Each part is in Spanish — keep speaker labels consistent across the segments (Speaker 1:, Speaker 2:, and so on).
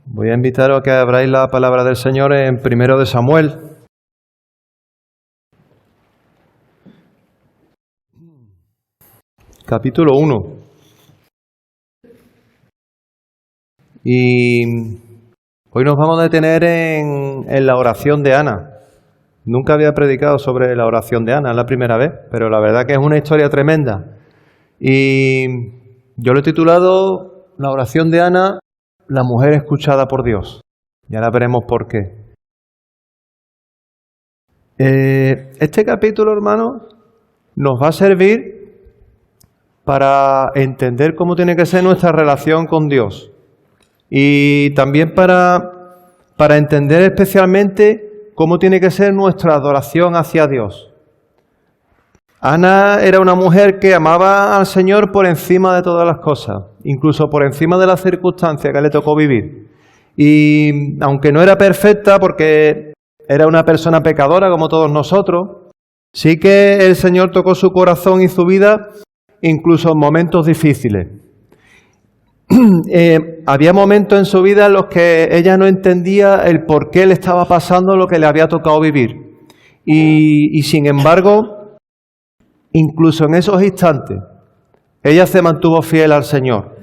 Speaker 1: Voy a invitaros a que abráis la palabra del Señor en 1 de Samuel. Capítulo 1. Y hoy nos vamos a detener en la oración de Ana. Nunca había predicado sobre la oración de Ana, es la primera vez, pero la verdad que es una historia tremenda. Y yo lo he titulado La oración de Ana, la mujer escuchada por Dios. Y ahora veremos por qué. Este capítulo, hermanos, nos va a servir para entender cómo tiene que ser nuestra relación con Dios. Y también para entender especialmente cómo tiene que ser nuestra adoración hacia Dios. Ana era una mujer que amaba al Señor por encima de todas las cosas, incluso por encima de las circunstancias que le tocó vivir. Y aunque no era perfecta, porque era una persona pecadora como todos nosotros, sí que el Señor tocó su corazón y su vida, incluso en momentos difíciles. Había momentos en su vida en los que ella no entendía el por qué le estaba pasando lo que le había tocado vivir. Y sin embargo, incluso en esos instantes, ella se mantuvo fiel al Señor.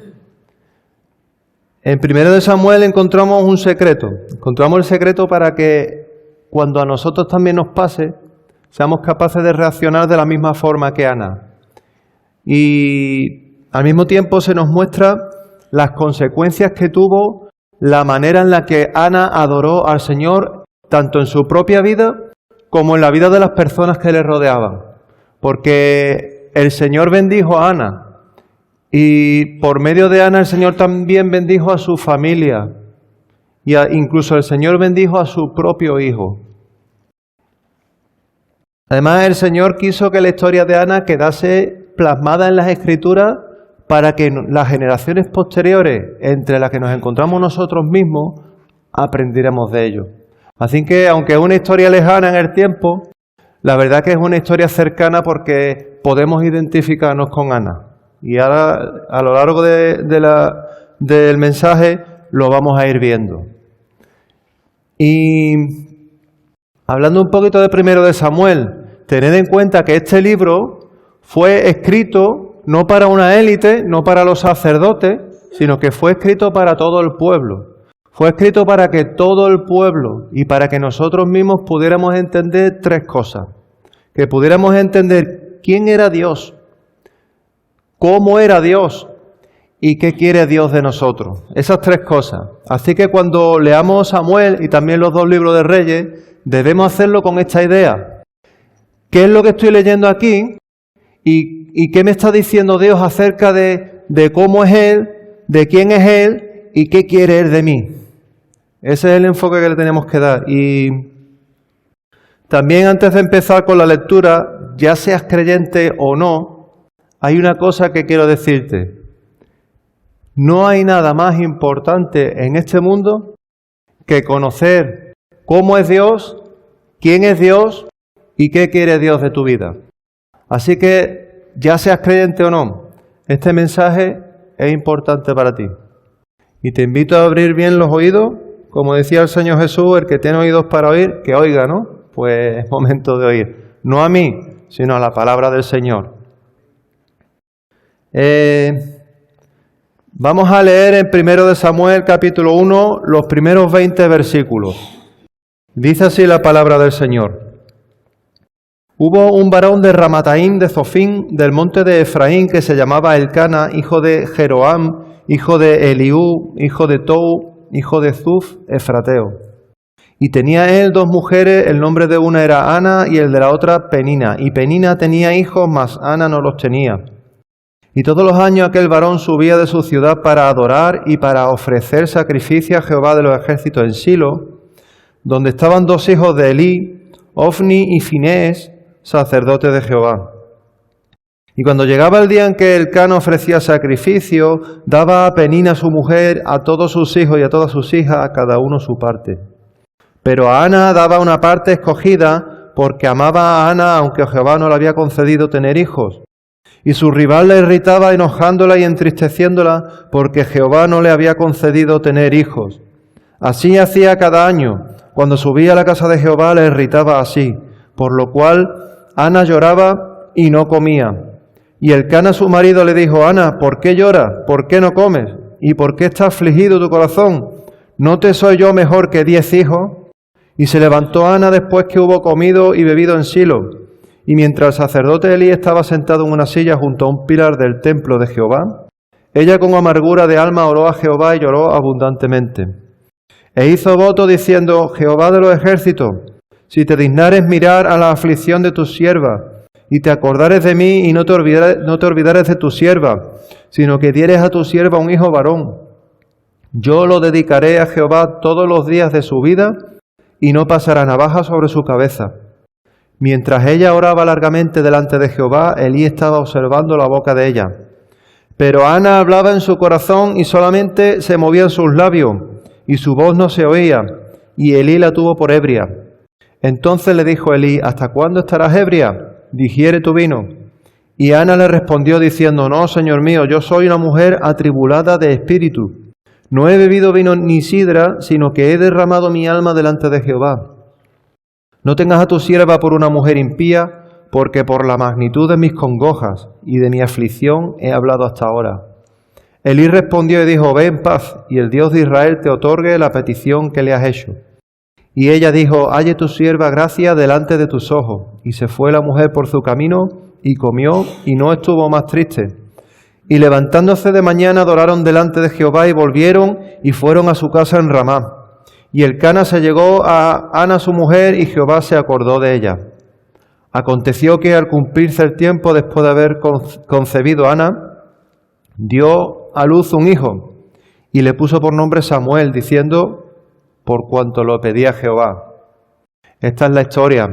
Speaker 1: En 1 de Samuel encontramos un secreto. Encontramos el secreto para que cuando a nosotros también nos pase, seamos capaces de reaccionar de la misma forma que Ana. Y al mismo tiempo se nos muestra las consecuencias que tuvo la manera en la que Ana adoró al Señor, tanto en su propia vida como en la vida de las personas que le rodeaban. Porque el Señor bendijo a Ana y por medio de Ana el Señor también bendijo a su familia y incluso el Señor bendijo a su propio hijo. Además, el Señor quiso que la historia de Ana quedase plasmada en las Escrituras para que las generaciones posteriores, entre las que nos encontramos nosotros mismos, aprendiéramos de ello. Así que, aunque es una historia lejana en el tiempo, la verdad que es una historia cercana porque podemos identificarnos con Ana. Y ahora, a lo largo del mensaje, lo vamos a ir viendo. Y hablando un poquito de 1 de Samuel, tened en cuenta que este libro fue escrito no para una élite, no para los sacerdotes, sino que fue escrito para todo el pueblo. Fue escrito para que todo el pueblo y para que nosotros mismos pudiéramos entender tres cosas. Que pudiéramos entender quién era Dios, cómo era Dios y qué quiere Dios de nosotros. Esas tres cosas. Así que cuando leamos Samuel y también los 2 libros de Reyes, debemos hacerlo con esta idea. ¿Qué es lo que estoy leyendo aquí? ¿Y qué me está diciendo Dios acerca de cómo es Él, de quién es Él y qué quiere Él de mí? Ese es el enfoque que le tenemos que dar. Y también antes de empezar con la lectura, ya seas creyente o no, hay una cosa que quiero decirte. No hay nada más importante en este mundo que conocer cómo es Dios, quién es Dios y qué quiere Dios de tu vida. Así que, ya seas creyente o no, este mensaje es importante para ti. Y te invito a abrir bien los oídos. Como decía el Señor Jesús, el que tiene oídos para oír, que oiga, ¿no? Pues es momento de oír. No a mí, sino a la palabra del Señor. Vamos a leer en 1 de Samuel, capítulo 1, los primeros 20 versículos. Dice así la palabra del Señor. Hubo un varón de Ramataim de Zofín, del monte de Efraín, que se llamaba Elcana, hijo de Jeroam, hijo de Eliú, hijo de Tou, hijo de Zuf, efrateo. Y tenía él 2 mujeres, el nombre de una era Ana y el de la otra Penina. Y Penina tenía hijos, mas Ana no los tenía. Y todos los años aquel varón subía de su ciudad para adorar y para ofrecer sacrificio a Jehová de los ejércitos en Silo, donde estaban 2 hijos de Elí, Ofni y Finés, sacerdotes de Jehová. Y cuando llegaba el día en que Elcana ofrecía sacrificio, daba a Penina su mujer, a todos sus hijos y a todas sus hijas, a cada uno su parte. Pero a Ana daba una parte escogida porque amaba a Ana, aunque Jehová no le había concedido tener hijos. Y su rival la irritaba enojándola y entristeciéndola porque Jehová no le había concedido tener hijos. Así hacía cada año. Cuando subía a la casa de Jehová la irritaba así, por lo cual Ana lloraba y no comía. Y Elcana su marido le dijo: Ana, ¿por qué lloras? ¿Por qué no comes? ¿Y por qué está afligido tu corazón? ¿No te soy yo mejor que 10 hijos? Y se levantó Ana después que hubo comido y bebido en Silo. Y mientras el sacerdote Elí estaba sentado en una silla junto a un pilar del templo de Jehová, ella con amargura de alma oró a Jehová y lloró abundantemente. E hizo voto diciendo: Jehová de los ejércitos, si te dignares mirar a la aflicción de tu sierva, y te acordares de mí y no te olvidares de tu sierva, sino que dieres a tu sierva un hijo varón, yo lo dedicaré a Jehová todos los días de su vida, y no pasará navaja sobre su cabeza. Mientras ella oraba largamente delante de Jehová, Elí estaba observando la boca de ella. Pero Ana hablaba en su corazón y solamente se movían sus labios, y su voz no se oía, y Elí la tuvo por ebria. Entonces le dijo Elí: ¿Hasta cuándo estarás ebria? Digiere tu vino. Y Ana le respondió diciendo: No, señor mío, yo soy una mujer atribulada de espíritu. No he bebido vino ni sidra, sino que he derramado mi alma delante de Jehová. No tengas a tu sierva por una mujer impía, porque por la magnitud de mis congojas y de mi aflicción he hablado hasta ahora. Elí respondió y dijo: Ve en paz, y el Dios de Israel te otorgue la petición que le has hecho. Y ella dijo: Halle tu sierva gracia delante de tus ojos. Y se fue la mujer por su camino, y comió, y no estuvo más triste. Y levantándose de mañana adoraron delante de Jehová, y volvieron, y fueron a su casa en Ramá. Y Elcana se llegó a Ana su mujer, y Jehová se acordó de ella. Aconteció que al cumplirse el tiempo, después de haber concebido Ana, dio a luz un hijo, y le puso por nombre Samuel, diciendo: por cuanto lo pedía Jehová. Esta es la historia.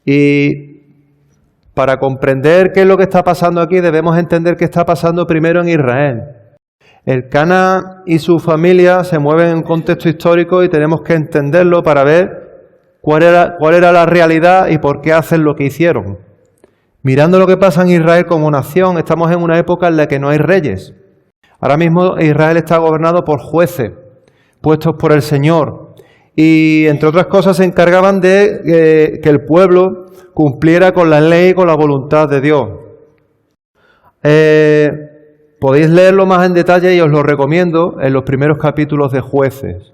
Speaker 1: Y para comprender qué es lo que está pasando aquí, debemos entender qué está pasando primero en Israel. Elcana y su familia se mueven en un contexto histórico y tenemos que entenderlo para ver cuál era la realidad y por qué hacen lo que hicieron. Mirando lo que pasa en Israel como nación, estamos en una época en la que no hay reyes. Ahora mismo Israel está gobernado por jueces puestos por el Señor, y entre otras cosas se encargaban de que el pueblo cumpliera con la ley y con la voluntad de Dios. Podéis leerlo más en detalle y os lo recomiendo en los primeros capítulos de Jueces.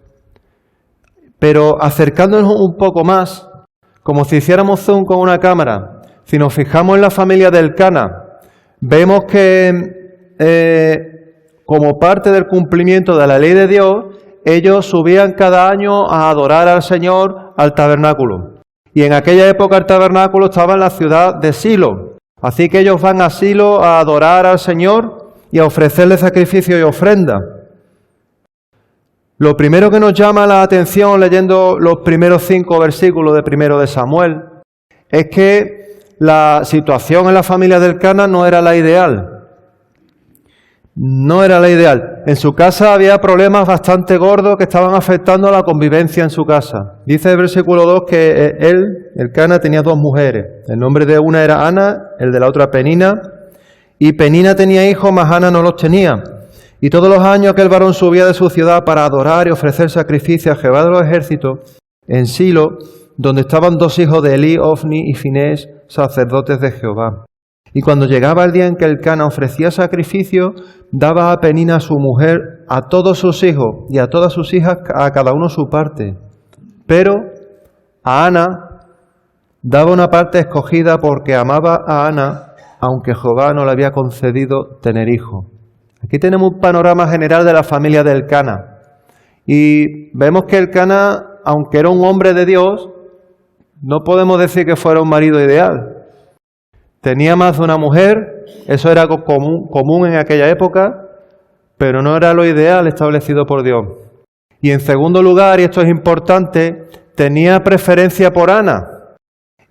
Speaker 1: Pero acercándonos un poco más, como si hiciéramos zoom con una cámara, si nos fijamos en la familia de Elcana, vemos que como parte del cumplimiento de la ley de Dios, ellos subían cada año a adorar al Señor al tabernáculo. Y en aquella época el tabernáculo estaba en la ciudad de Silo. Así que ellos van a Silo a adorar al Señor y a ofrecerle sacrificio y ofrenda. Lo primero que nos llama la atención leyendo los primeros 5 versículos de 1 de Samuel es que la situación en la familia de Elcana no era la ideal. No era la ideal. En su casa había problemas bastante gordos que estaban afectando a la convivencia en su casa. Dice el versículo 2 que Elcana, tenía 2 mujeres. El nombre de una era Ana, el de la otra Penina. Y Penina tenía hijos, mas Ana no los tenía. Y todos los años aquel varón subía de su ciudad para adorar y ofrecer sacrificio a Jehová de los ejércitos en Silo, donde estaban 2 hijos de Elí, Ofni y Finés, sacerdotes de Jehová. Y cuando llegaba el día en que Elcana ofrecía sacrificio, daba a Penina su mujer, a todos sus hijos y a todas sus hijas, a cada uno su parte. Pero a Ana daba una parte escogida porque amaba a Ana, aunque Jehová no le había concedido tener hijo. Aquí tenemos un panorama general de la familia de Elcana. Y vemos que Elcana, aunque era un hombre de Dios, no podemos decir que fuera un marido ideal. Tenía más de una mujer, eso era común en aquella época, pero no era lo ideal establecido por Dios. Y en segundo lugar, y esto es importante, tenía preferencia por Ana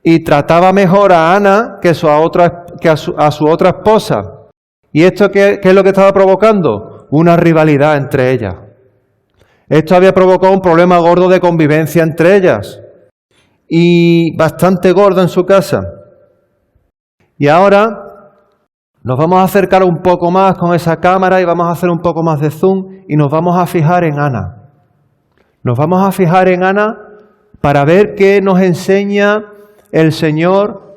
Speaker 1: y trataba mejor a Ana que a su otra esposa. ¿Y esto qué es lo que estaba provocando? Una rivalidad entre ellas. Esto había provocado un problema gordo de convivencia entre ellas y bastante gordo en su casa. Y ahora nos vamos a acercar un poco más con esa cámara y vamos a hacer un poco más de zoom y nos vamos a fijar en Ana. Nos vamos a fijar en Ana para ver qué nos enseña el Señor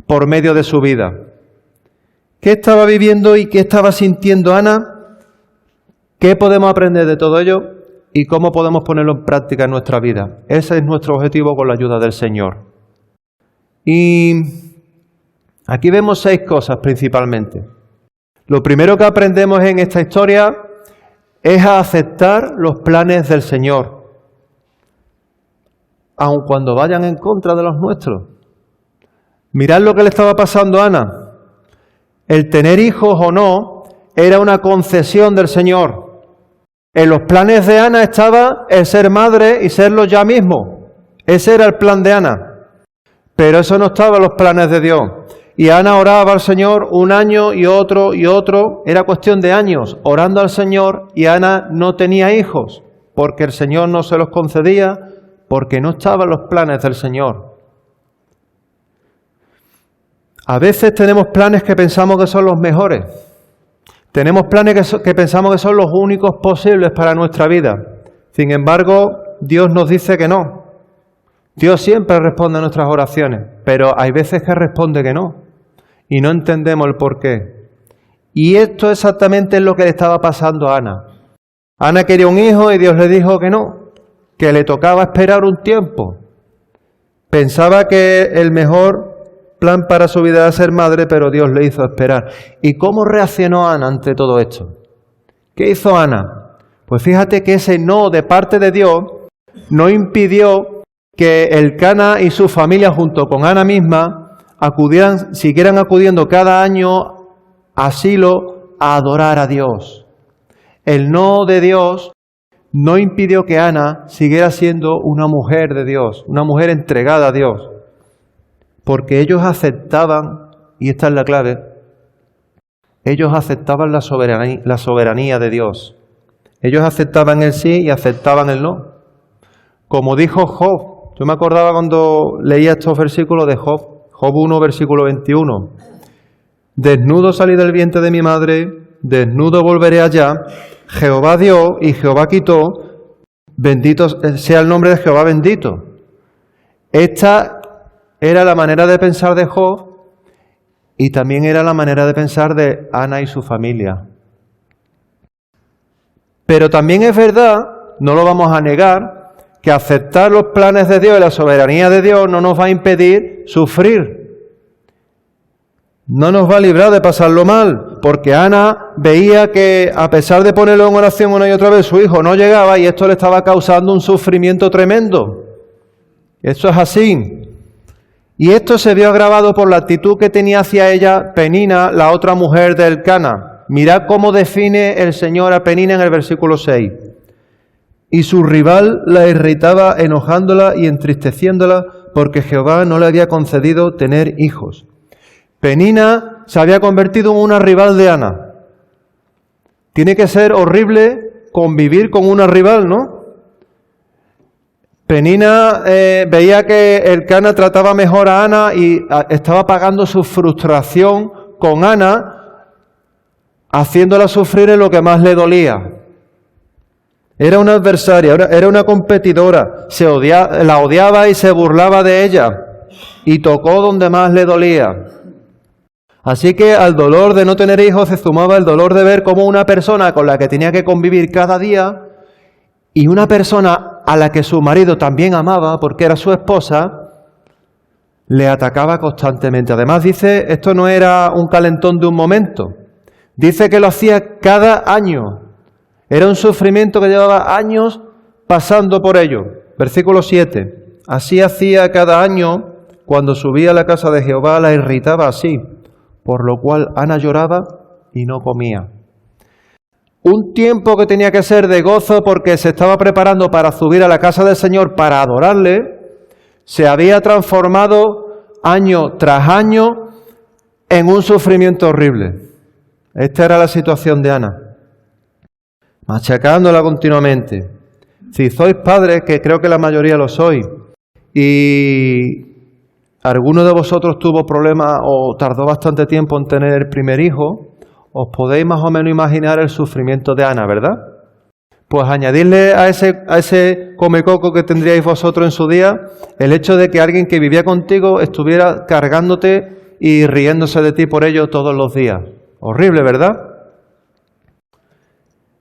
Speaker 1: por medio de su vida. ¿Qué estaba viviendo y qué estaba sintiendo Ana? ¿Qué podemos aprender de todo ello? ¿Y cómo podemos ponerlo en práctica en nuestra vida? Ese es nuestro objetivo con la ayuda del Señor. Y aquí vemos 6 cosas principalmente. Lo primero que aprendemos en esta historia es a aceptar los planes del Señor, aun cuando vayan en contra de los nuestros. Mirad lo que le estaba pasando a Ana. El tener hijos o no era una concesión del Señor. En los planes de Ana estaba el ser madre y serlo ya mismo. Ese era el plan de Ana. Pero eso no estaba en los planes de Dios. Y Ana oraba al Señor un año y otro y otro. Era cuestión de años orando al Señor y Ana no tenía hijos porque el Señor no se los concedía, porque no estaban los planes del Señor. A veces tenemos planes que pensamos que son los mejores. Tenemos planes que pensamos que son los únicos posibles para nuestra vida. Sin embargo, Dios nos dice que no. Dios siempre responde a nuestras oraciones, pero hay veces que responde que no. Y no entendemos el por qué. Y esto exactamente es lo que le estaba pasando a Ana. Ana quería un hijo y Dios le dijo que no, que le tocaba esperar un tiempo. Pensaba que el mejor plan para su vida era ser madre, pero Dios le hizo esperar. ¿Y cómo reaccionó Ana ante todo esto? ¿Qué hizo Ana? Pues fíjate que ese no de parte de Dios no impidió que Elcana y su familia junto con Ana misma siguieran acudiendo cada año a Silo a adorar a Dios. El no de Dios no impidió que Ana siguiera siendo una mujer de Dios, una mujer entregada a Dios. Porque ellos aceptaban, y esta es la clave, ellos aceptaban la soberanía de Dios. Ellos aceptaban el sí y aceptaban el no. Como dijo Job, yo me acordaba cuando leía estos versículos de Job, Job 1, versículo 21. Desnudo salí del vientre de mi madre, desnudo volveré allá, Jehová dio y Jehová quitó, bendito sea el nombre de Jehová bendito. Esta era la manera de pensar de Job y también era la manera de pensar de Ana y su familia. Pero también es verdad, no lo vamos a negar, que aceptar los planes de Dios y la soberanía de Dios no nos va a impedir sufrir. No nos va a librar de pasarlo mal, porque Ana veía que a pesar de ponerlo en oración una y otra vez, su hijo no llegaba y esto le estaba causando un sufrimiento tremendo. Esto es así. Y esto se vio agravado por la actitud que tenía hacia ella Penina, la otra mujer de Elcana. Mirad cómo define el Señor a Penina en el versículo 6. Y su rival la irritaba enojándola y entristeciéndola porque Jehová no le había concedido tener hijos. Penina se había convertido en una rival de Ana. Tiene que ser horrible convivir con una rival, ¿no? Penina veía que Elcana trataba mejor a Ana y estaba pagando su frustración con Ana, haciéndola sufrir en lo que más le dolía. Era una adversaria, era una competidora, la odiaba y se burlaba de ella y tocó donde más le dolía. Así que al dolor de no tener hijos se sumaba el dolor de ver cómo una persona con la que tenía que convivir cada día y una persona a la que su marido también amaba porque era su esposa, le atacaba constantemente. Además dice, esto no era un calentón de un momento, dice que lo hacía cada año. Era un sufrimiento que llevaba años pasando por ello. Versículo 7. Así hacía cada año, cuando subía a la casa de Jehová, la irritaba así, por lo cual Ana lloraba y no comía. Un tiempo que tenía que ser de gozo porque se estaba preparando para subir a la casa del Señor para adorarle, se había transformado año tras año en un sufrimiento horrible. Esta era la situación de Ana, machacándola continuamente. Si sois padres, que creo que la mayoría lo sois, y alguno de vosotros tuvo problemas o tardó bastante tiempo en tener el primer hijo, os podéis más o menos imaginar el sufrimiento de Ana, ¿verdad? Pues añadirle a ese comecoco que tendríais vosotros en su día, el hecho de que alguien que vivía contigo estuviera cargándote y riéndose de ti por ello todos los días. Horrible, ¿verdad?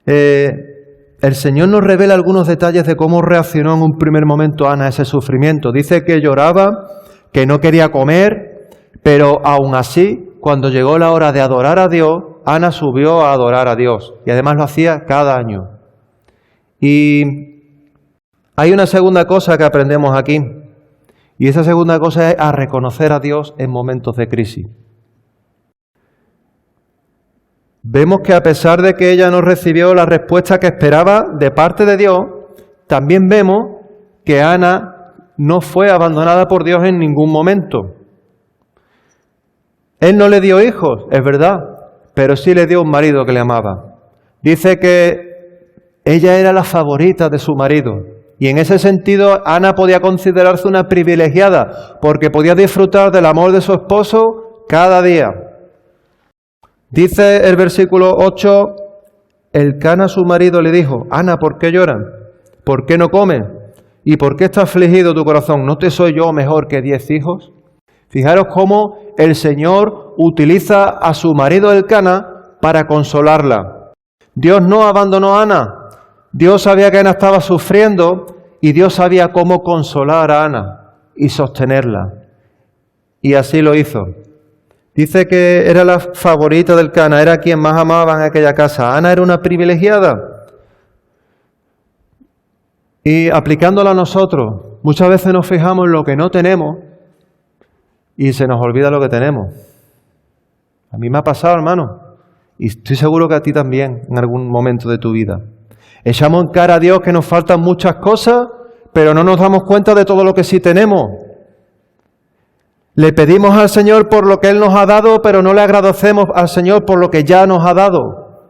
Speaker 1: El Señor nos revela algunos detalles de cómo reaccionó en un primer momento Ana a ese sufrimiento. Dice que lloraba, que no quería comer, pero aún así, cuando llegó la hora de adorar a Dios, Ana subió a adorar a Dios. Y además lo hacía cada año. Y hay una segunda cosa que aprendemos aquí. Y esa segunda cosa es a reconocer a Dios en momentos de crisis. Vemos que a pesar de que ella no recibió la respuesta que esperaba de parte de Dios, también vemos que Ana no fue abandonada por Dios en ningún momento. Él no le dio hijos, es verdad, pero sí le dio un marido que le amaba. Dice que ella era la favorita de su marido. Y en ese sentido, Ana podía considerarse una privilegiada, porque podía disfrutar del amor de su esposo cada día. Dice el versículo 8, Elcana su marido le dijo, Ana, ¿por qué lloras? ¿Por qué no comes? ¿Y por qué está afligido tu corazón? ¿No te soy yo mejor que 10 hijos? Fijaros cómo el Señor utiliza a su marido Elcana para consolarla. Dios no abandonó a Ana. Dios sabía que Ana estaba sufriendo y Dios sabía cómo consolar a Ana y sostenerla. Y así lo hizo. Dice que era la favorita del Elcana, era quien más amaba en aquella casa. Ana era una privilegiada. Y aplicándolo a nosotros, muchas veces nos fijamos en lo que no tenemos y se nos olvida lo que tenemos. A mí me ha pasado, hermano, y estoy seguro que a ti también en algún momento de tu vida. Echamos en cara a Dios que nos faltan muchas cosas, pero no nos damos cuenta de todo lo que sí tenemos. Le pedimos al Señor por lo que Él nos ha dado, pero no le agradecemos al Señor por lo que ya nos ha dado.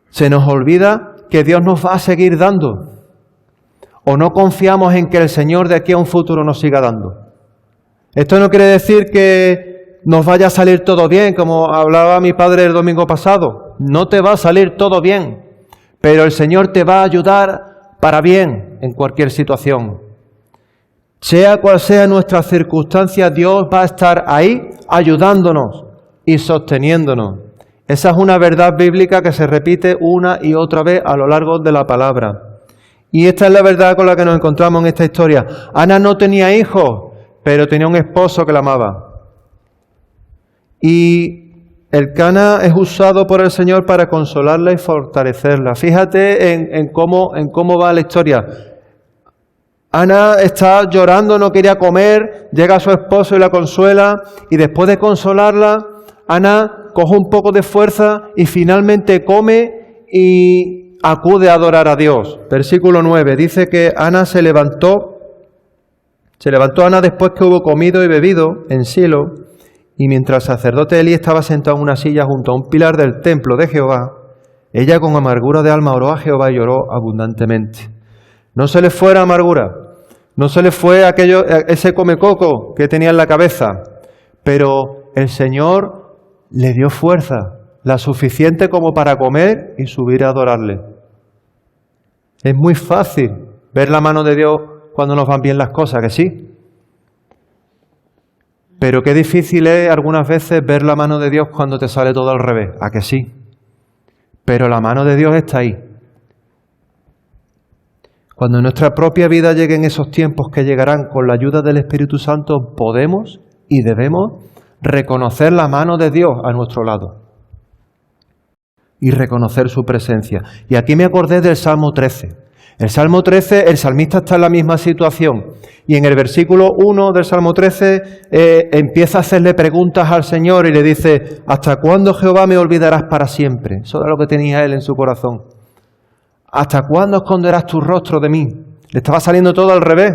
Speaker 1: Se nos olvida que Dios nos va a seguir dando. O no confiamos en que el Señor de aquí a un futuro nos siga dando. Esto no quiere decir que nos vaya a salir todo bien, como hablaba mi padre el domingo pasado. No te va a salir todo bien, pero el Señor te va a ayudar para bien en cualquier situación. Sea cual sea nuestra circunstancia, Dios va a estar ahí ayudándonos y sosteniéndonos. Esa es una verdad bíblica que se repite una y otra vez a lo largo de la palabra. Y esta es la verdad con la que nos encontramos en esta historia. Ana no tenía hijos, pero tenía un esposo que la amaba. Y Elcana es usado por el Señor para consolarla y fortalecerla. Fíjate en cómo va la historia. Ana está llorando, no quería comer, llega su esposo y la consuela, y después de consolarla, Ana coge un poco de fuerza y finalmente come y acude a adorar a Dios. Versículo 9, dice que Ana se levantó Ana después que hubo comido y bebido en Silo, y mientras el sacerdote Elí estaba sentado en una silla junto a un pilar del templo de Jehová, ella con amargura de alma oró a Jehová y lloró abundantemente. No se le fue la amargura, no se le fue ese comecoco que tenía en la cabeza, pero el Señor le dio fuerza, la suficiente como para comer y subir a adorarle. Es muy fácil ver la mano de Dios cuando nos van bien las cosas, que sí. Pero qué difícil es algunas veces ver la mano de Dios cuando te sale todo al revés, ¿a que sí? Pero la mano de Dios está ahí. Cuando en nuestra propia vida lleguen esos tiempos que llegarán con la ayuda del Espíritu Santo, podemos y debemos reconocer la mano de Dios a nuestro lado y reconocer su presencia. Y aquí me acordé del Salmo 13. El Salmo 13, el salmista está en la misma situación. Y en el versículo 1 del Salmo 13 empieza a hacerle preguntas al Señor y le dice, ¿hasta cuándo, Jehová, me olvidarás para siempre? Eso era lo que tenía él en su corazón. ¿Hasta cuándo esconderás tu rostro de mí? Le estaba saliendo todo al revés.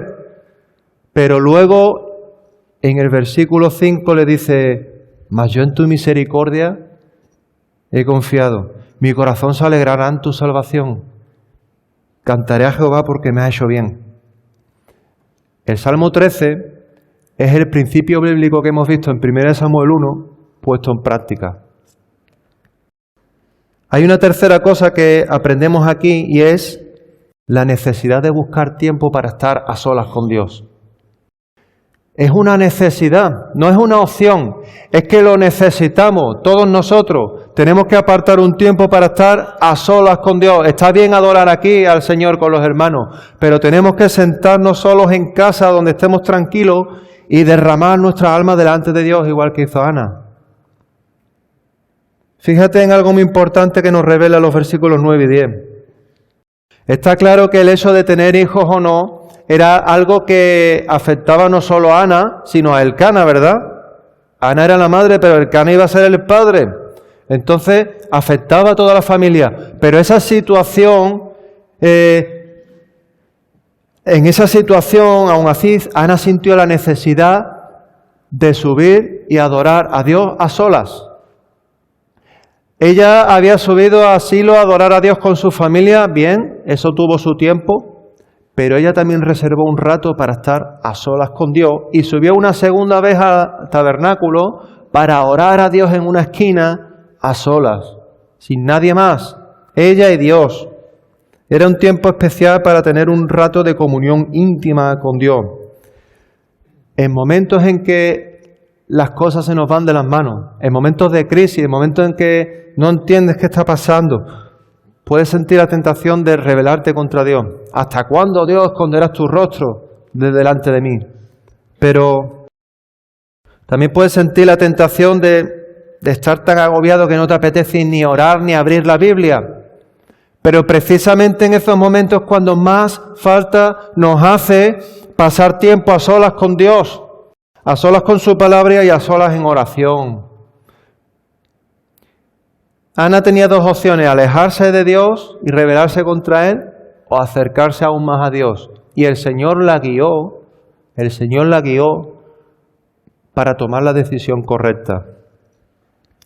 Speaker 1: Pero luego en el versículo 5 le dice: mas yo en tu misericordia he confiado. Mi corazón se alegrará en tu salvación. Cantaré a Jehová porque me ha hecho bien. El Salmo 13 es el principio bíblico que hemos visto en 1 Samuel 1 puesto en práctica. Hay una tercera cosa que aprendemos aquí y es la necesidad de buscar tiempo para estar a solas con Dios. Es una necesidad, no es una opción, es que lo necesitamos todos nosotros. Tenemos que apartar un tiempo para estar a solas con Dios. Está bien adorar aquí al Señor con los hermanos, pero tenemos que sentarnos solos en casa donde estemos tranquilos y derramar nuestra alma delante de Dios, igual que hizo Ana. Fíjate en algo muy importante que nos revela los versículos 9 y 10. Está claro que el hecho de tener hijos o no era algo que afectaba no solo a Ana, sino a Elcana, ¿verdad? Ana era la madre, pero Elcana iba a ser el padre. Entonces, afectaba a toda la familia. Pero esa situación, en esa situación, aún así, Ana sintió la necesidad de subir y adorar a Dios a solas. Ella había subido a Silo a adorar a Dios con su familia, bien, eso tuvo su tiempo, pero ella también reservó un rato para estar a solas con Dios y subió una segunda vez al tabernáculo para orar a Dios en una esquina a solas, sin nadie más, ella y Dios. Era un tiempo especial para tener un rato de comunión íntima con Dios. En momentos en que las cosas se nos van de las manos, en momentos de crisis, en momentos en que no entiendes qué está pasando, puedes sentir la tentación de rebelarte contra Dios. ¿Hasta cuándo, Dios, esconderás tu rostro de delante de mí? Pero también puedes sentir la tentación de estar tan agobiado que no te apetece ni orar ni abrir la Biblia. Pero precisamente en esos momentos cuando más falta nos hace pasar tiempo a solas con Dios, a solas con su palabra y a solas en oración. Ana tenía dos opciones: alejarse de Dios y rebelarse contra Él, o acercarse aún más a Dios. Y el Señor la guió para tomar la decisión correcta.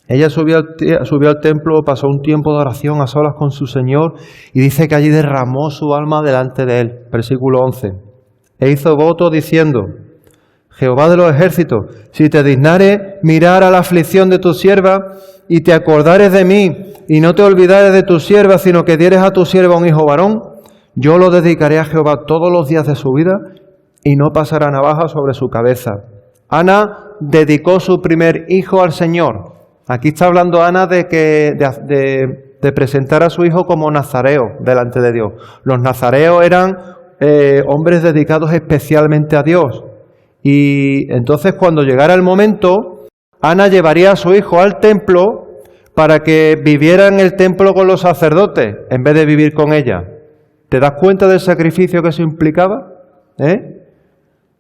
Speaker 1: Ella subió al templo, pasó un tiempo de oración a solas con su Señor y dice que allí derramó su alma delante de Él. Versículo 11. E hizo voto diciendo: Jehová de los ejércitos, si te dignares mirar a la aflicción de tu sierva y te acordares de mí y no te olvidares de tu sierva, sino que dieres a tu sierva un hijo varón, yo lo dedicaré a Jehová todos los días de su vida y no pasará navaja sobre su cabeza. Ana dedicó su primer hijo al Señor. Aquí está hablando Ana de presentar a su hijo como nazareo delante de Dios. Los nazareos eran hombres dedicados especialmente a Dios. Y entonces cuando llegara el momento, Ana llevaría a su hijo al templo para que viviera en el templo con los sacerdotes en vez de vivir con ella. ¿Te das cuenta del sacrificio que eso implicaba?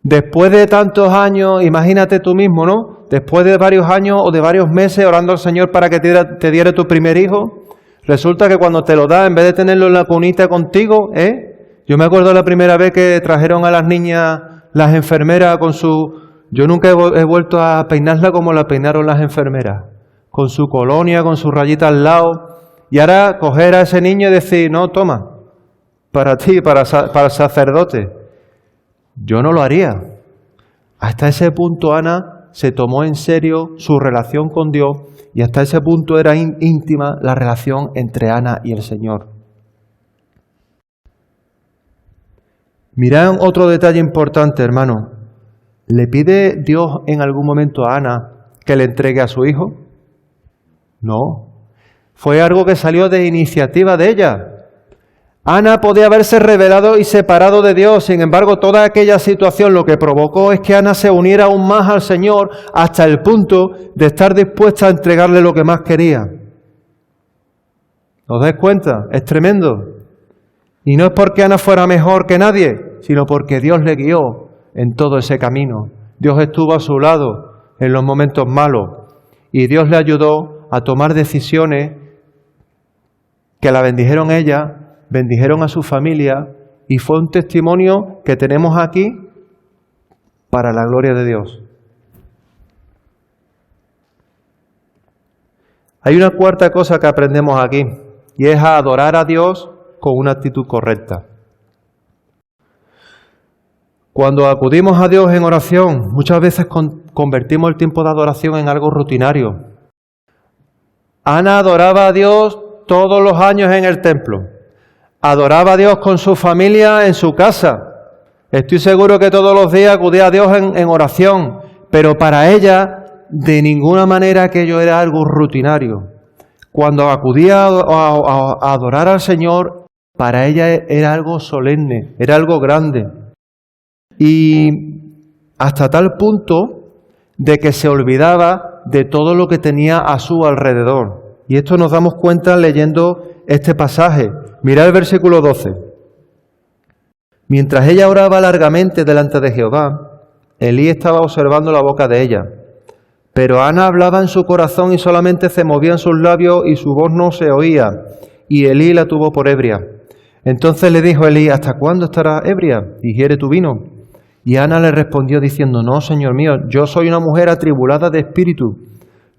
Speaker 1: Después de tantos años, imagínate tú mismo, ¿no? Después de varios años o de varios meses orando al Señor para que te diera tu primer hijo, resulta que cuando te lo da, en vez de tenerlo en la cunita contigo, yo me acuerdo la primera vez que trajeron a las niñas, las enfermeras con su... Yo nunca he vuelto a peinarla como la peinaron las enfermeras, con su colonia, con su rayita al lado. Y ahora coger a ese niño y decir: no, toma, para ti, para el sacerdote. Yo no lo haría. Hasta ese punto Ana se tomó en serio su relación con Dios y hasta ese punto era íntima la relación entre Ana y el Señor. Mirad otro detalle importante, hermano. ¿Le pide Dios en algún momento a Ana que le entregue a su hijo? No. Fue algo que salió de iniciativa de ella. Ana podía haberse rebelado y separado de Dios. Sin embargo, toda aquella situación lo que provocó es que Ana se uniera aún más al Señor hasta el punto de estar dispuesta a entregarle lo que más quería. ¿Os dais cuenta? Es tremendo. Y no es porque Ana fuera mejor que nadie, sino porque Dios le guió en todo ese camino. Dios estuvo a su lado en los momentos malos y Dios le ayudó a tomar decisiones que la bendijeron a ella, bendijeron a su familia y fue un testimonio que tenemos aquí para la gloria de Dios. Hay una cuarta cosa que aprendemos aquí, y es a adorar a Dios con una actitud correcta. Cuando acudimos a Dios en oración, muchas veces convertimos el tiempo de adoración en algo rutinario. Ana adoraba a Dios todos los años en el templo. Adoraba a Dios con su familia en su casa. Estoy seguro que todos los días acudía a Dios en oración, pero para ella de ninguna manera aquello era algo rutinario. Cuando acudía a adorar al Señor, para ella era algo solemne, era algo grande. Y hasta tal punto de que se olvidaba de todo lo que tenía a su alrededor. Y esto nos damos cuenta leyendo este pasaje. Mirad el versículo 12. Mientras ella oraba largamente delante de Jehová, Elí estaba observando la boca de ella. Pero Ana hablaba en su corazón y solamente se movían sus labios y su voz no se oía. Y Elí la tuvo por ebria. Entonces le dijo Elí, ¿hasta cuándo estarás ebria? Digiere tu vino. Y Ana le respondió diciendo, no, Señor mío, yo soy una mujer atribulada de espíritu.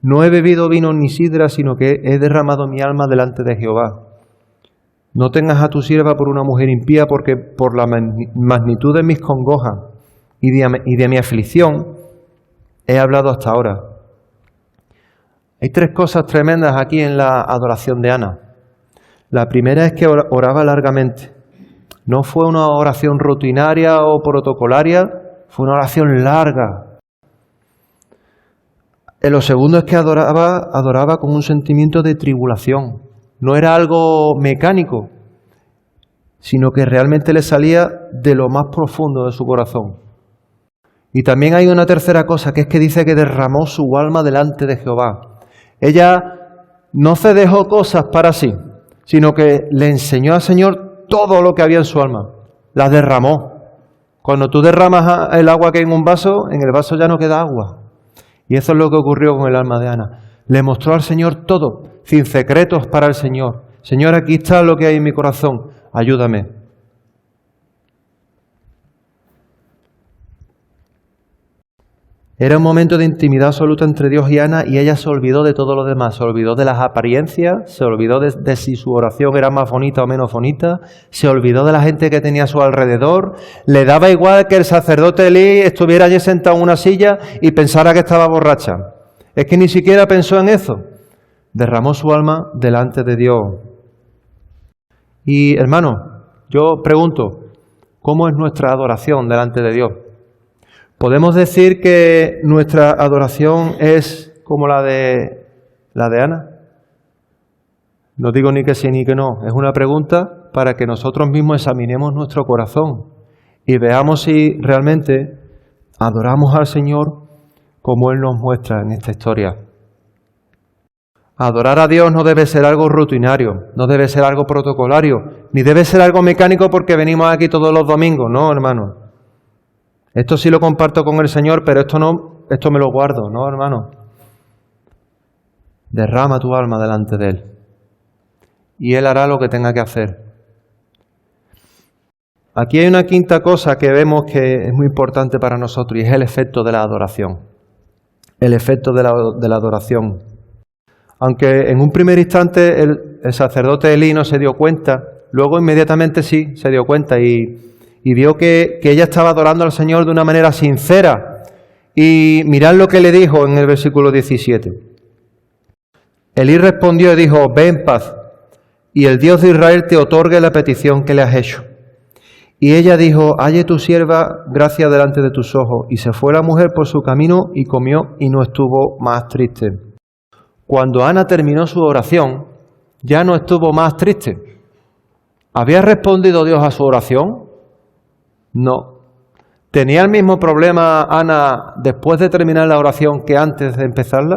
Speaker 1: No he bebido vino ni sidra, sino que he derramado mi alma delante de Jehová. No tengas a tu sierva por una mujer impía, porque por la magnitud de mis congojas y de mi aflicción he hablado hasta ahora. Hay tres cosas tremendas aquí en la adoración de Ana. La primera es que oraba largamente. No fue una oración rutinaria o protocolaria, fue una oración larga. Lo segundo es que adoraba con un sentimiento de tribulación. No era algo mecánico, sino que realmente le salía de lo más profundo de su corazón. Y también hay una tercera cosa, que es que dice que derramó su alma delante de Jehová. Ella no se dejó cosas para sí, sino que le enseñó al Señor todo lo que había en su alma. La derramó. Cuando tú derramas el agua que hay en un vaso, en el vaso ya no queda agua. Y eso es lo que ocurrió con el alma de Ana. Le mostró al Señor todo, sin secretos para el Señor. Señor, aquí está lo que hay en mi corazón, ayúdame. Era un momento de intimidad absoluta entre Dios y Ana, y ella se olvidó de todo lo demás. Se olvidó de las apariencias, se olvidó de si su oración era más bonita o menos bonita, se olvidó de la gente que tenía a su alrededor. Le daba igual que el sacerdote Elí estuviera allí sentado en una silla y pensara que estaba borracha. Es que ni siquiera pensó en eso. Derramó su alma delante de Dios. Y hermano, yo pregunto, ¿cómo es nuestra adoración delante de Dios? ¿Podemos decir que nuestra adoración es como la de Ana? No digo ni que sí ni que no. Es una pregunta para que nosotros mismos examinemos nuestro corazón y veamos si realmente adoramos al Señor como Él nos muestra en esta historia. Adorar a Dios no debe ser algo rutinario, no debe ser algo protocolario, ni debe ser algo mecánico porque venimos aquí todos los domingos. No, hermano. Esto sí lo comparto con el Señor, pero esto no, esto me lo guardo, ¿no, hermano? Derrama tu alma delante de Él y Él hará lo que tenga que hacer. Aquí hay una quinta cosa que vemos que es muy importante para nosotros y es el efecto de la adoración. El efecto de la adoración. Aunque en un primer instante el sacerdote Elí no se dio cuenta, luego inmediatamente sí se dio cuenta y vio que ella estaba adorando al Señor de una manera sincera. Y mirad lo que le dijo en el versículo 17. Elí respondió y dijo, ve en paz, y el Dios de Israel te otorgue la petición que le has hecho. Y ella dijo, halle tu sierva gracia delante de tus ojos. Y se fue la mujer por su camino y comió y no estuvo más triste. Cuando Ana terminó su oración, ya no estuvo más triste. ¿Había respondido Dios a su oración? No. ¿Tenía el mismo problema Ana después de terminar la oración que antes de empezarla?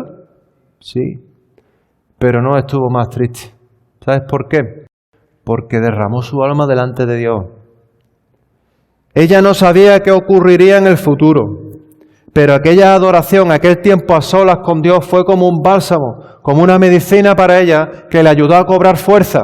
Speaker 1: Sí. Pero no estuvo más triste. ¿Sabes por qué? Porque derramó su alma delante de Dios. Ella no sabía qué ocurriría en el futuro, pero aquella adoración, aquel tiempo a solas con Dios fue como un bálsamo, como una medicina para ella que le ayudó a cobrar fuerza.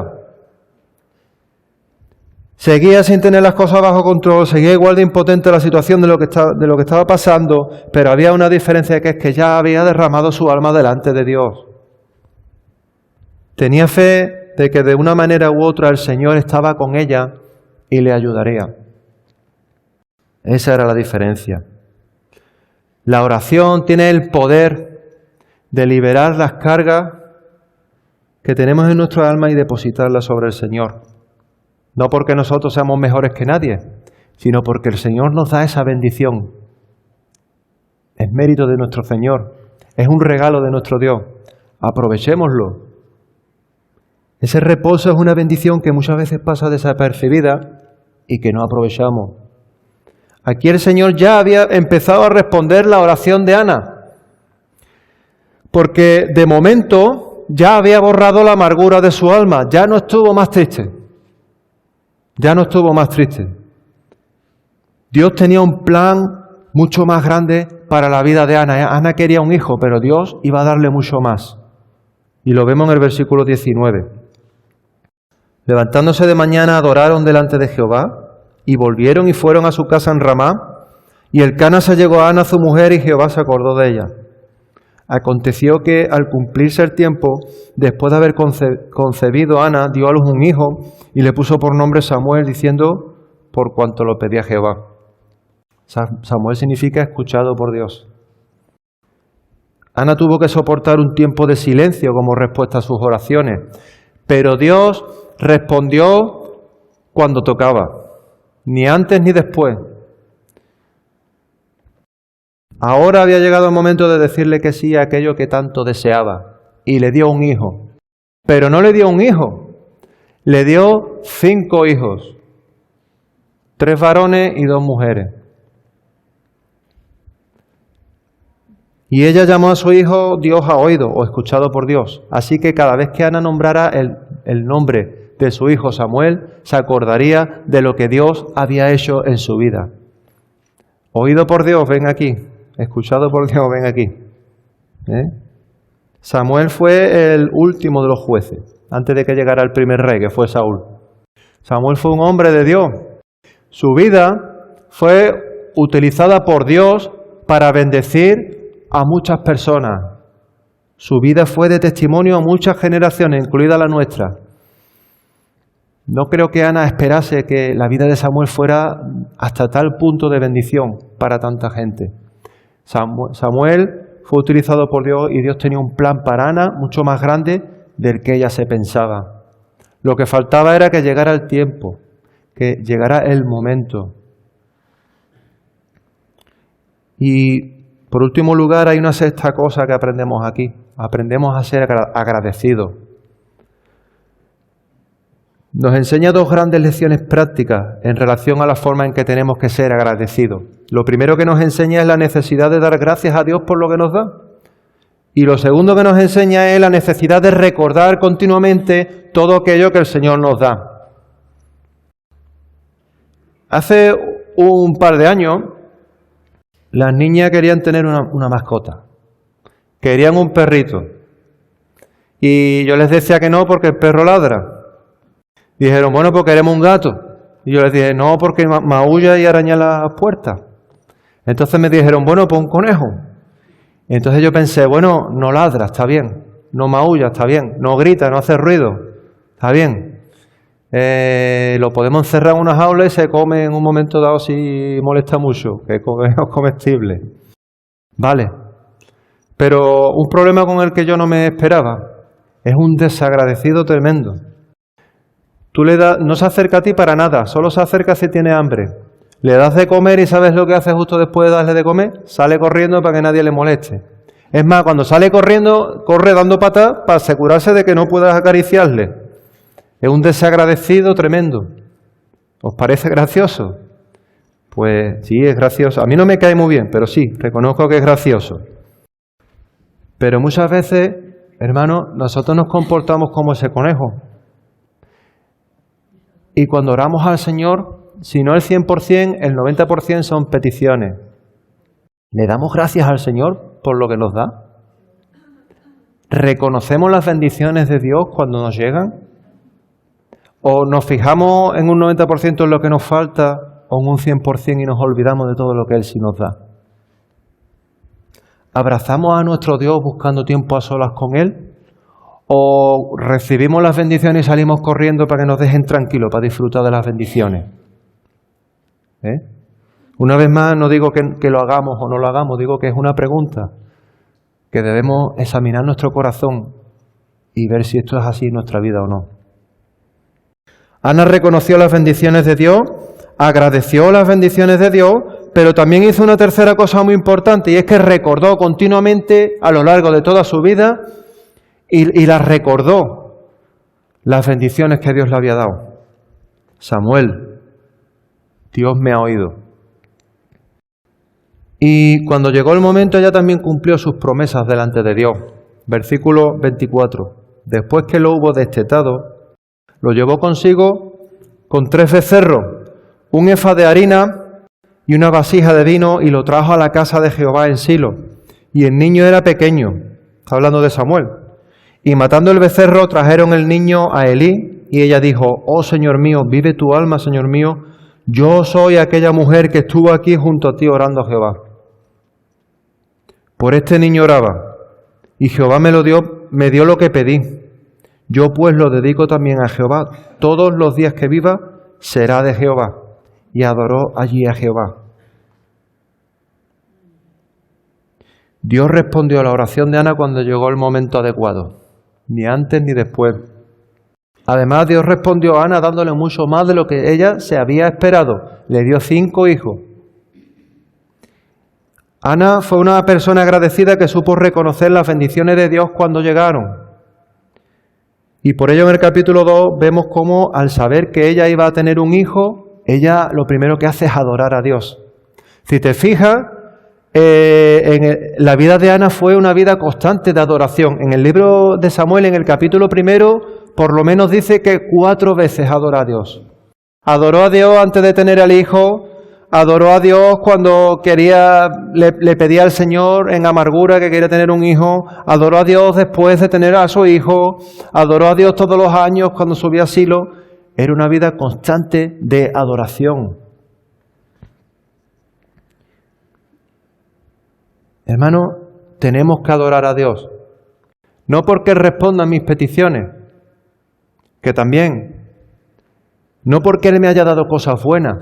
Speaker 1: Seguía sin tener las cosas bajo control, seguía igual de impotente la situación de lo que estaba pasando, pero había una diferencia que es que ya había derramado su alma delante de Dios. Tenía fe de que de una manera u otra el Señor estaba con ella y le ayudaría. Esa era la diferencia. La oración tiene el poder de liberar las cargas que tenemos en nuestra alma y depositarlas sobre el Señor. No porque nosotros seamos mejores que nadie, sino porque el Señor nos da esa bendición. Es mérito de nuestro Señor, es un regalo de nuestro Dios. Aprovechémoslo. Ese reposo es una bendición que muchas veces pasa desapercibida y que no aprovechamos. Aquí el Señor ya había empezado a responder la oración de Ana, porque de momento ya había borrado la amargura de su alma, ya no estuvo más triste. Ya no estuvo más triste. Dios tenía un plan mucho más grande para la vida de Ana. Ana quería un hijo, pero Dios iba a darle mucho más. Y lo vemos en el versículo 19. Levantándose de mañana, adoraron delante de Jehová, y volvieron y fueron a su casa en Ramá, y Elcana se llegó a Ana, su mujer, y Jehová se acordó de ella. Aconteció que al cumplirse el tiempo, después de haber concebido Ana, dio a luz un hijo y le puso por nombre Samuel, diciendo, por cuanto lo pedía Jehová. Samuel significa escuchado por Dios. Ana tuvo que soportar un tiempo de silencio como respuesta a sus oraciones, pero Dios respondió cuando tocaba, ni antes ni después. Ahora había llegado el momento de decirle que sí a aquello que tanto deseaba, y le dio un hijo. Pero no le dio un hijo, le dio 5 hijos, 3 varones y 2 mujeres. Y ella llamó a su hijo Dios ha oído, o escuchado por Dios. Así que cada vez que Ana nombrara el nombre de su hijo Samuel, se acordaría de lo que Dios había hecho en su vida. Oído por Dios, ven aquí. Escuchado por Dios, ven aquí. Samuel fue el último de los jueces, antes de que llegara el primer rey, que fue Saúl. Samuel fue un hombre de Dios. Su vida fue utilizada por Dios para bendecir a muchas personas. Su vida fue de testimonio a muchas generaciones, incluida la nuestra. No creo que Ana esperase que la vida de Samuel fuera hasta tal punto de bendición para tanta gente. Samuel fue utilizado por Dios y Dios tenía un plan para Ana mucho más grande del que ella se pensaba. Lo que faltaba era que llegara el tiempo, que llegara el momento. Y por último lugar, hay una sexta cosa que aprendemos aquí. Aprendemos a ser agradecidos. Nos enseña 2 grandes lecciones prácticas en relación a la forma en que tenemos que ser agradecidos. Lo primero que nos enseña es la necesidad de dar gracias a Dios por lo que nos da. Y lo segundo que nos enseña es la necesidad de recordar continuamente todo aquello que el Señor nos da. Hace un par de años, las niñas querían tener una mascota. Querían un perrito. Y yo les decía que no porque el perro ladra. Dijeron, bueno, pues queremos un gato. Y yo les dije, no, porque maulla y araña las puertas. Entonces me dijeron, bueno, pues un conejo. Y entonces yo pensé, bueno, no ladra, está bien. No maulla, está bien. No grita, no hace ruido, está bien. Lo podemos encerrar en una jaula y se come en un momento dado si molesta mucho, que es comestible. Vale. Pero un problema con el que yo no me esperaba es un desagradecido tremendo. Tú le das, no se acerca a ti para nada, solo se acerca si tiene hambre. Le das de comer y ¿sabes lo que hace justo después de darle de comer? Sale corriendo para que nadie le moleste. Es más, cuando sale corriendo, corre dando patas para asegurarse de que no puedas acariciarle. Es un desagradecido tremendo. ¿Os parece gracioso? Pues sí, es gracioso. A mí no me cae muy bien, pero sí, reconozco que es gracioso. Pero muchas veces, hermanos, nosotros nos comportamos como ese conejo. Y cuando oramos al Señor, si no el 100%, el 90% son peticiones. ¿Le damos gracias al Señor por lo que nos da? ¿Reconocemos las bendiciones de Dios cuando nos llegan? ¿O nos fijamos en un 90% en lo que nos falta o en un 100% y nos olvidamos de todo lo que Él sí nos da? ¿Abrazamos a nuestro Dios buscando tiempo a solas con Él? ¿O recibimos las bendiciones y salimos corriendo para que nos dejen tranquilos, para disfrutar de las bendiciones? Una vez más, no digo que lo hagamos o no lo hagamos, digo que es una pregunta, que debemos examinar nuestro corazón y ver si esto es así en nuestra vida o no. Ana reconoció las bendiciones de Dios, agradeció las bendiciones de Dios, pero también hizo una tercera cosa muy importante, y es que recordó continuamente a lo largo de toda su vida y las recordó, las bendiciones que Dios le había dado. Samuel, Dios me ha oído. Y cuando llegó el momento, ella también cumplió sus promesas delante de Dios. Versículo 24. Después que lo hubo destetado, lo llevó consigo con 3 becerros, un efa de harina y una vasija de vino, y lo trajo a la casa de Jehová en Silo. Y el niño era pequeño. Está hablando de Samuel. Y matando el becerro, trajeron el niño a Elí, y ella dijo: oh Señor mío, vive tu alma, Señor mío, yo soy aquella mujer que estuvo aquí junto a ti orando a Jehová. Por este niño oraba, y Jehová me dio lo que pedí. Yo pues lo dedico también a Jehová. Todos los días que viva será de Jehová. Y adoró allí a Jehová. Dios respondió a la oración de Ana cuando llegó el momento adecuado, ni antes ni después. Además, Dios respondió a Ana dándole mucho más de lo que ella se había esperado. Le dio 5 hijos. Ana fue una persona agradecida que supo reconocer las bendiciones de Dios cuando llegaron. Y por ello en el capítulo 2 vemos cómo, al saber que ella iba a tener un hijo, ella lo primero que hace es adorar a Dios. Si te fijas, la vida de Ana fue una vida constante de adoración. En el libro de Samuel, en el capítulo 1, por lo menos dice que 4 veces adoró a Dios. Adoró a Dios antes de tener al hijo, adoró a Dios cuando le pedía al Señor en amargura que quería tener un hijo, adoró a Dios después de tener a su hijo, adoró a Dios todos los años cuando subía a Silo. Era una vida constante de adoración. Hermano, tenemos que adorar a Dios. No porque responda a mis peticiones, que también. No porque Él me haya dado cosas buenas,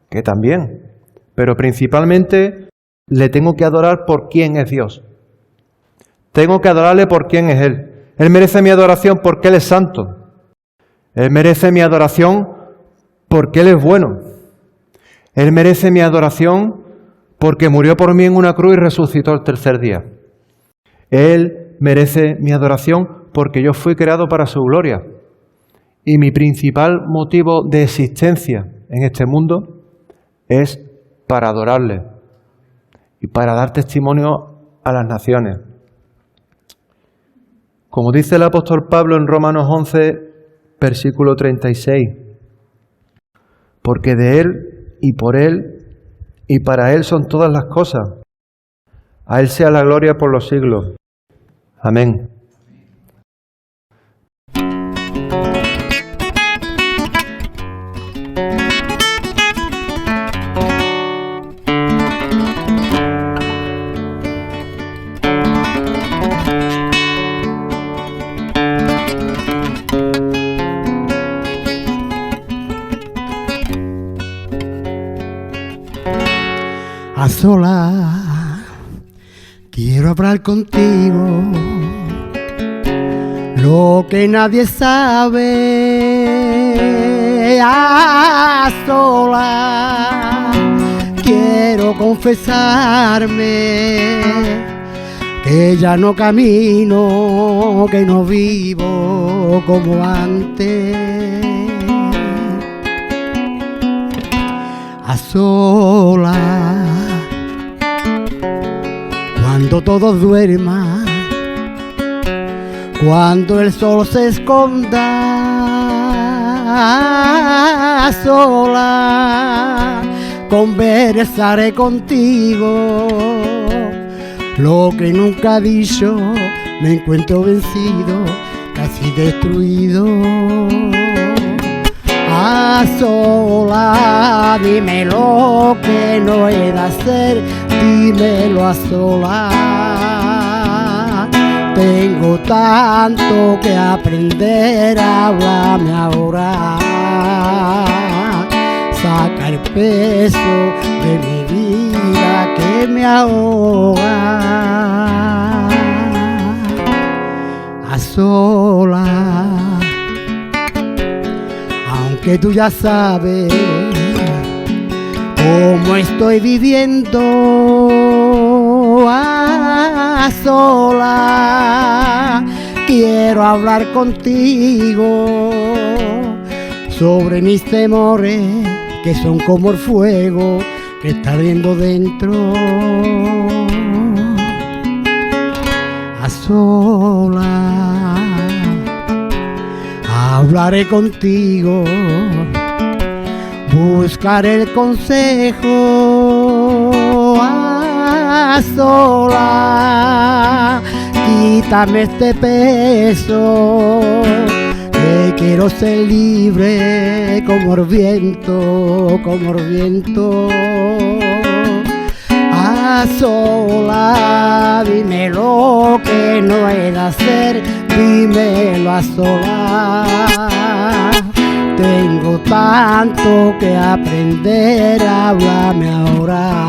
Speaker 1: que también. Pero principalmente le tengo que adorar por quién es Dios. Tengo que adorarle por quién es Él. Él merece mi adoración porque Él es santo. Él merece mi adoración porque Él es bueno. Él merece mi adoración porque murió por mí en una cruz y resucitó el tercer día. Él merece mi adoración porque yo fui creado para su gloria. Y mi principal motivo de existencia en este mundo es para adorarle y para dar testimonio a las naciones. Como dice el apóstol Pablo en Romanos 11, versículo 36, porque de Él y por Él y para Él son todas las cosas. A Él sea la gloria por los siglos. Amén.
Speaker 2: A solas quiero hablar contigo, lo que nadie sabe. A solas quiero confesarme que ya no camino, que no vivo como antes. A solas, cuando todos duerman, cuando el sol se esconda, a solas conversaré contigo, lo que nunca he dicho, me encuentro vencido, casi destruido. A solas, dime lo que no he de hacer, dímelo a solas. Tengo tanto que aprender, háblame ahora. Saca el peso de mi vida que me ahoga. A solas, aunque tú ya sabes cómo estoy viviendo. A solas quiero hablar contigo sobre mis temores, que son como el fuego que está ardiendo dentro. A solas hablaré contigo, buscaré el consejo. A solas quítame este peso, que quiero ser libre como el viento, como el viento. A solas dime lo que no he de hacer, dímelo a solas. Tengo tanto que aprender, háblame ahora.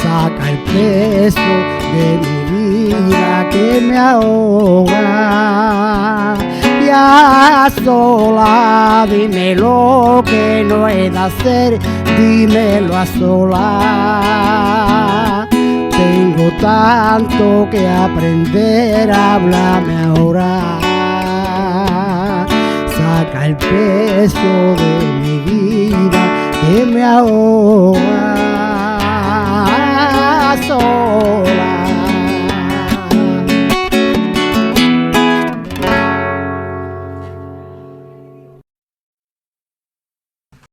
Speaker 2: Saca el peso de mi vida que me ahoga. Y a solas dime lo que no he de hacer, dímelo a solas. Tengo tanto que aprender, háblame ahora. Saca el peso de mi vida que me ahoga.